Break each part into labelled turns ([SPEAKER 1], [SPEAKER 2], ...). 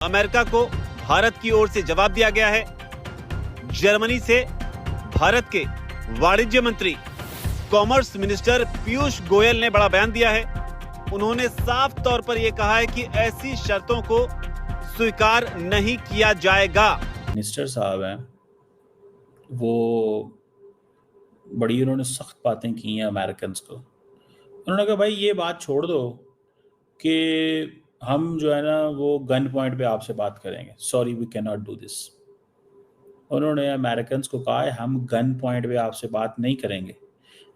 [SPEAKER 1] America को भारत की ओर से जवाब दिया गया है। जर्मनी से भारत के वाणिज्य मंत्री कॉमर्स मिनिस्टर पीयूष गोयल ने बड़ा बयान दिया है। उन्होंने साफ तौर पर यह कहा है कि ऐसी शर्तों को स्वीकार नहीं किया जाएगा।
[SPEAKER 2] मिनिस्टर साहब हैं वो बड़ी उन्होंने सख्त बातें की हैं अमेरिकन को। उन्होंने कहा भाई ये बात छोड़ दो कि हम जो है ना वो गन पॉइंट पे आपसे बात करेंगे, sorry we cannot do this. उन्होंने अमेरिकन को कहा है हम गन पॉइंट पे आपसे बात नहीं करेंगे।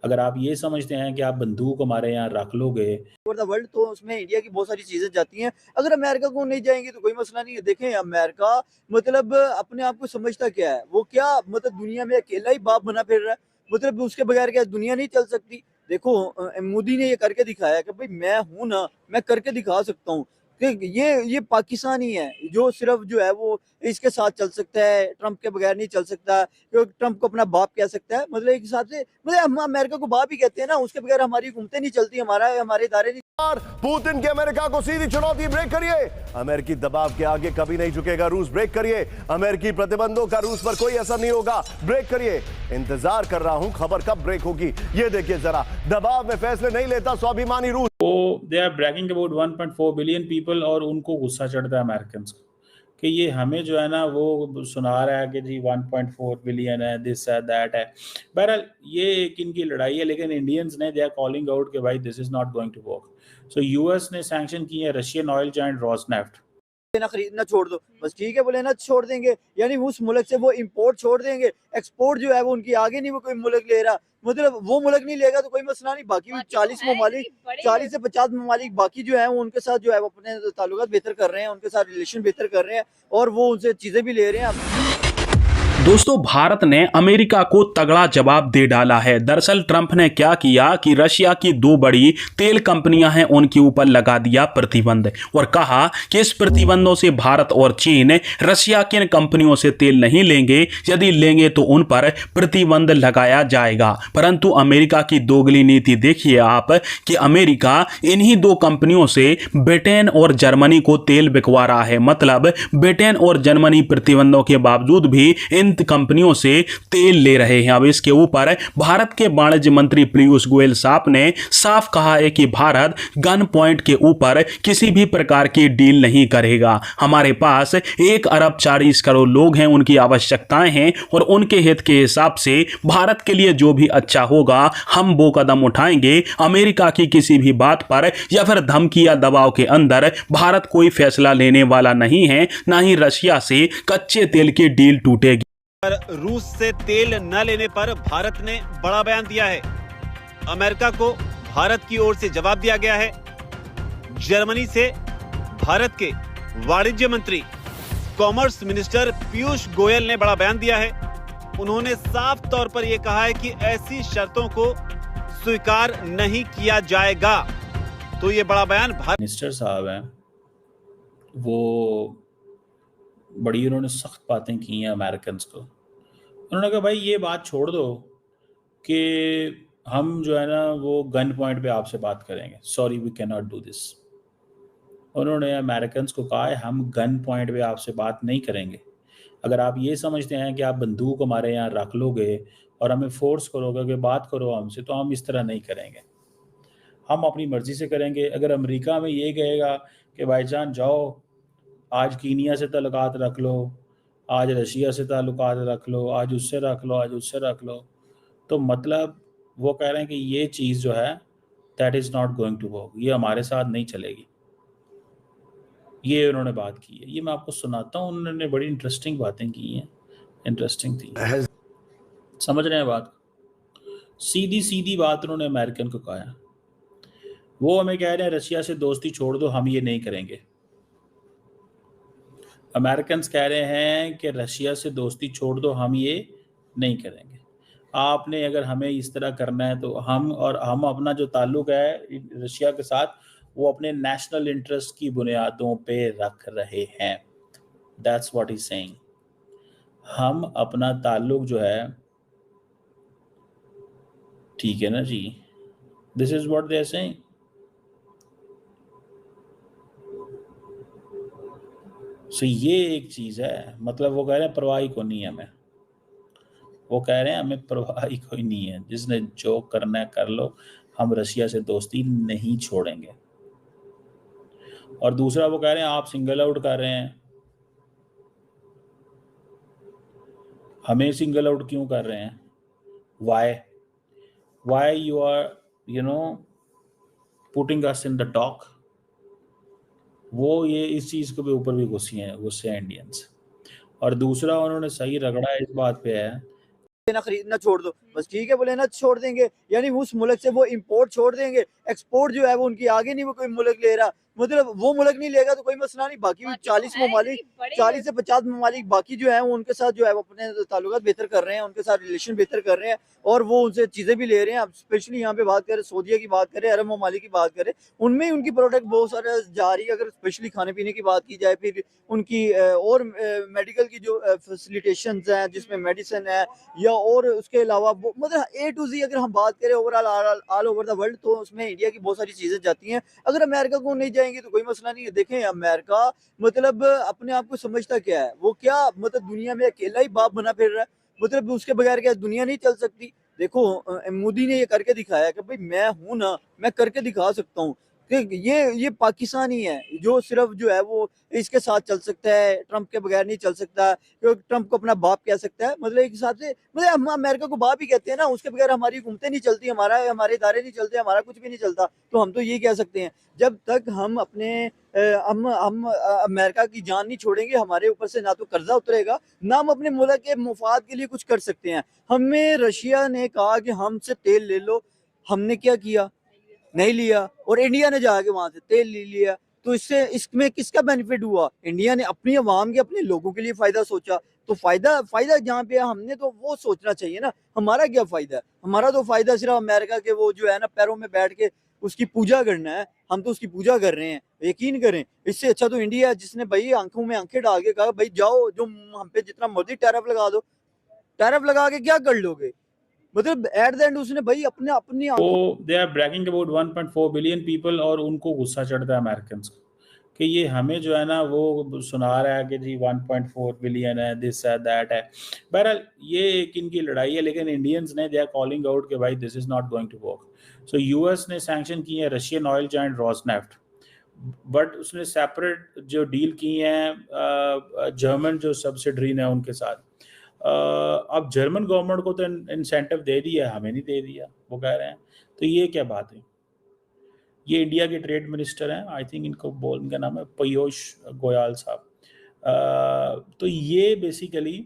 [SPEAKER 2] अगर आप ये समझते हैं कि आप बंदूक हमारे यहाँ रख लोगे
[SPEAKER 3] ओवर द वर्ल्ड, तो उसमें इंडिया की बहुत सारी चीजें जाती हैं। अगर अमेरिका को नहीं जाएंगे तो कोई मसला नहीं है। देखें, अमेरिका मतलब अपने आप को समझता क्या है, वो क्या मतलब दुनिया में अकेला ही बाप बना फिर रहा है। मतलब उसके बगैर क्या दुनिया नहीं चल सकती। देखो, मोदी ने ये करके दिखाया कि भाई मैं हूं ना, मैं करके दिखा सकता हूँ कि ये पाकिस्तान ही है जो सिर्फ जो है वो इसके साथ चल सकता है, ट्रंप के बगैर नहीं चल सकता, क्योंकि ट्रंप को अपना बाप कह सकता है। मतलब एक हिसाब से मतलब हम अमेरिका को बाप ही कहते हैं ना, उसके बगैर हमारी हुकूमतें नहीं चलती, हमारे इदारे नहीं।
[SPEAKER 4] पुतिन के अमेरिका को सीधी चुनौती, ब्रेक करिए। अमेरिकी दबाव के आगे कभी नहीं झुकेगा रूस, ब्रेक करिए। अमेरिकी प्रतिबंधों का रूस पर कोई असर नहीं होगा, ब्रेक करिए। इंतजार कर रहा हूं खबर कब ब्रेक होगी। ये देखिए जरा, दबाव में फैसले नहीं लेता स्वाभिमानी रूस।
[SPEAKER 2] वो they are bragging about 1.4 billion people और उनको गुस्सा चढ़ता है अमेरिकन को कि ये हमें जो है ना वो सुना रहा है कि जी 1.4 बिलियन है, दिस है, दैट है। बहरहाल ये एक इनकी लड़ाई है, लेकिन इंडियंस ने दे आर कॉलिंग आउट कि भाई this is not going to work. So US ने सैंक्शन किए रशियन ऑयल जायंट रॉसनेफ्ट।
[SPEAKER 3] लेना खरीदना छोड़ दो, बस ठीक है, वो लेना छोड़ देंगे, यानी उस मुल्क से वो इंपोर्ट छोड़ देंगे। एक्सपोर्ट जो है वो उनकी आगे नहीं वो कोई मुल्क ले रहा, मतलब वो मुल्क नहीं लेगा तो कोई मसला नहीं। बाकी 40 ममालिक, 40 से 50 ममालिक बाकी जो है वो उनके साथ जो है वो अपने ताल्लुकात बेहतर कर रहे हैं, उनके साथ रिलेशन बेहतर कर रहे हैं और वो उनसे चीजें भी ले रहे हैं।
[SPEAKER 5] दोस्तों, भारत ने अमेरिका को तगड़ा जवाब दे डाला है। दरअसल ट्रंप ने क्या किया कि रशिया की दो बड़ी तेल कंपनियां हैं उनके ऊपर लगा दिया प्रतिबंध और कहा कि इस प्रतिबंधों से भारत और चीन रशिया की इन कंपनियों से तेल नहीं लेंगे, यदि लेंगे तो उन पर प्रतिबंध लगाया जाएगा। परंतु अमेरिका की दोगली नीति देखिए आप कि अमेरिका इन्हीं दो कंपनियों से ब्रिटेन और जर्मनी को तेल बिकवा रहा है। मतलब ब्रिटेन और जर्मनी प्रतिबंधों के बावजूद भी इन कंपनियों से तेल ले रहे हैं। अब इसके ऊपर भारत के वाणिज्य मंत्री पीयूष गोयल साहब ने साफ कहा है कि भारत गन पॉइंट के ऊपर किसी भी प्रकार की डील नहीं करेगा। हमारे पास 1 अरब 40 करोड़ लोग हैं, उनकी आवश्यकताएं हैं और उनके हित के हिसाब से भारत के लिए जो भी अच्छा होगा हम वो कदम उठाएंगे। अमेरिका की किसी भी बात पर या फिर धमकी या दबाव के अंदर भारत कोई फैसला लेने वाला नहीं है, ना ही रशिया से कच्चे तेल की डील टूटेगी।
[SPEAKER 1] रूस से तेल न लेने पर भारत ने बड़ा बयान दिया है। अमेरिका को भारत की ओर से जवाब दिया गया है। जर्मनी से भारत के वाणिज्य मंत्री कॉमर्स मिनिस्टर पीयूष गोयल ने बड़ा बयान दिया है। उन्होंने साफ तौर पर यह कहा है कि ऐसी शर्तों को स्वीकार नहीं किया जाएगा। तो ये बड़ा बयान
[SPEAKER 2] मिनिस्टर साहब हैं वो बड़ी उन्होंने सख्त बातें की हैं अमेरिकन को। उन्होंने कहा भाई ये बात छोड़ दो कि हम जो है ना वो गन पॉइंट पे आपसे बात करेंगे, sorry we cannot do this. उन्होंने अमेरिकन को कहा है हम गन पॉइंट पे आपसे बात नहीं करेंगे। अगर आप ये समझते हैं कि आप बंदूक हमारे यहाँ रख लोगे और हमें फोर्स करोगे कि बात करो हमसे, तो हम इस तरह नहीं करेंगे। हम अपनी मर्जी से करेंगे। अगर अमेरिका में ये कहेगा कि भाईजान जाओ आज कीनिया से ताल्लुकात रख लो, आज रशिया से ताल्लुकात रख लो, आज उससे रख लो, आज उससे रख लो, तो मतलब वो कह रहे हैं कि ये चीज़ जो है that is not going to work, ये हमारे साथ नहीं चलेगी। ये उन्होंने बात की है, ये मैं आपको सुनाता हूँ। उन्होंने बड़ी इंटरेस्टिंग बातें की हैं, इंटरेस्टिंग थी। समझ रहे हैं बात? सीधी सीधी बात उन्होंने अमेरिकन को कहा है। वो हमें कह रहे हैं रशिया से दोस्ती छोड़ दो, हम ये नहीं करेंगे। अमेरिकन कह रहे हैं कि रशिया से दोस्ती छोड़ दो, हम ये नहीं करेंगे। आपने अगर हमें इस तरह करना है तो हम अपना जो ताल्लुक है रशिया के साथ वो अपने नेशनल इंटरेस्ट की बुनियादों पे रख रहे हैं। That's what he saying. हम अपना ताल्लुक जो है, ठीक है ना जी, this is what they are saying. So ये एक चीज है, मतलब वो कह रहे हैं परवाह ही को नहीं है हमें, वो कह रहे हैं हमें परवाह ही कोई नहीं है, जिसने जो करना है कर लो, हम रशिया से दोस्ती नहीं छोड़ेंगे। और दूसरा वो कह रहे हैं आप सिंगल आउट कर रहे हैं, हमें सिंगल आउट क्यों कर रहे हैं, why you are putting us in the dock. वो ये इस चीज के ऊपर भी गुस्से हैं इंडियंस। और दूसरा उन्होंने सही रगड़ा इस बात पे है,
[SPEAKER 3] ना खरीदना छोड़ दो, बस ठीक है बोले ना छोड़ देंगे, यानी उस मुल्क से वो इंपोर्ट छोड़ देंगे, एक्सपोर्ट जो है वो उनकी आगे नहीं वो कोई मुल्क ले रहा, मतलब वो मुल्क नहीं लेगा तो कोई मसला नहीं, बाकी 40 ममालिक 40 से 50 ममालिक बाकी जो है वो उनके साथ जो है वो अपने ताल्लुकात बेहतर कर रहे हैं, उनके साथ रिलेशन बेहतर कर रहे हैं और वो उनसे चीज़ें भी ले रहे हैं। अब स्पेशली यहाँ पे बात करें सऊदीया की बात करें, अरब ममालिक की बात करें, उनमें उनकी प्रोडक्ट बहुत सारे जा रही है। अगर स्पेशली खाने पीने की बात की जाए, फिर उनकी और मेडिकल की जो फैसिलिटेशन हैं जिसमें मेडिसिन है या और उसके अलावा मतलब A to Z अगर हम बात करें overall all over the world, तो उसमें इंडिया की बहुत सारी चीज़ें जाती हैं। अगर अमेरिका को नहीं जाएंगे तो कोई मसला नहीं है। देखें अमेरिका मतलब अपने आप को समझता क्या है, वो क्या मतलब दुनिया में अकेला ही बाप बना फिर रहा है, मतलब उसके बगैर क्या दुनिया नहीं चल सकती। देखो मोदी ने ये करके दिखाया कि भाई मैं हूं ना, मैं करके दिखा सकता हूँ कि ये पाकिस्तान ही है जो सिर्फ जो है वो इसके साथ चल सकता है, ट्रंप के बगैर नहीं चल सकता, क्योंकि ट्रंप को अपना बाप कह सकता है। मतलब एक हिसाब से मतलब हम अमेरिका को बाप ही कहते हैं ना, उसके बगैर हमारी हुकूमतें नहीं चलती, हमारे इदारे नहीं चलते, हमारा कुछ भी नहीं चलता। तो हम तो ये कह सकते हैं जब तक हम अपने हम अमेरिका की जान नहीं छोड़ेंगे, हमारे ऊपर से ना तो कर्जा उतरेगा, ना हम अपने मुल्क के मुफाद के लिए कुछ कर सकते हैं। हमें रशिया ने कहा कि हमसे तेल ले लो, हमने क्या किया, नहीं लिया, और इंडिया ने जाके वहां से तेल ले लिया। तो इसमें किसका बेनिफिट हुआ? इंडिया ने अपनी अवाम के अपने लोगों के लिए फायदा सोचा। तो फायदा जहाँ पे है हमने तो वो सोचना चाहिए ना, हमारा क्या फायदा है? हमारा तो फायदा सिर्फ अमेरिका के वो जो है ना पैरों में बैठ के उसकी पूजा करना है। हम तो उसकी पूजा कर रहे हैं, यकीन करें। इससे अच्छा तो इंडिया है जिसने भाई आंखों में आंखें डाल के कहा भाई जाओ जो हम पे जितना मर्जी टैरिफ लगा दो, टैरिफ लगा के क्या कर लोगे? मतलब एट द एंड उसने भाई अपने अपनी
[SPEAKER 2] तो they are bragging about 1.4 billion people, और उनको गुस्सा चढ़ता है अमेरिकन को कि ये हमें जो है ना वो सुना रहा है कि जी 1.4 बिलियन है, दिस है, दैट है। बहरहाल ये एक इनकी लड़ाई है, लेकिन इंडियंस ने दे आर कॉलिंग आउट कि भाई this is not going to work. So US ने सैंक्शन की है Russian oil giant Rosneft, but उसने सेपरेट जो डील की है जर्मन जो सब्सिडरी है उनके साथ। अब जर्मन गवर्नमेंट को तो इंसेंटिव दे दिया, हमें नहीं दे दिया, वो कह रहे हैं। तो ये क्या बात है? ये इंडिया के ट्रेड मिनिस्टर हैं, आई थिंक इनका नाम है पीयूष गोयल साहब। तो ये बेसिकली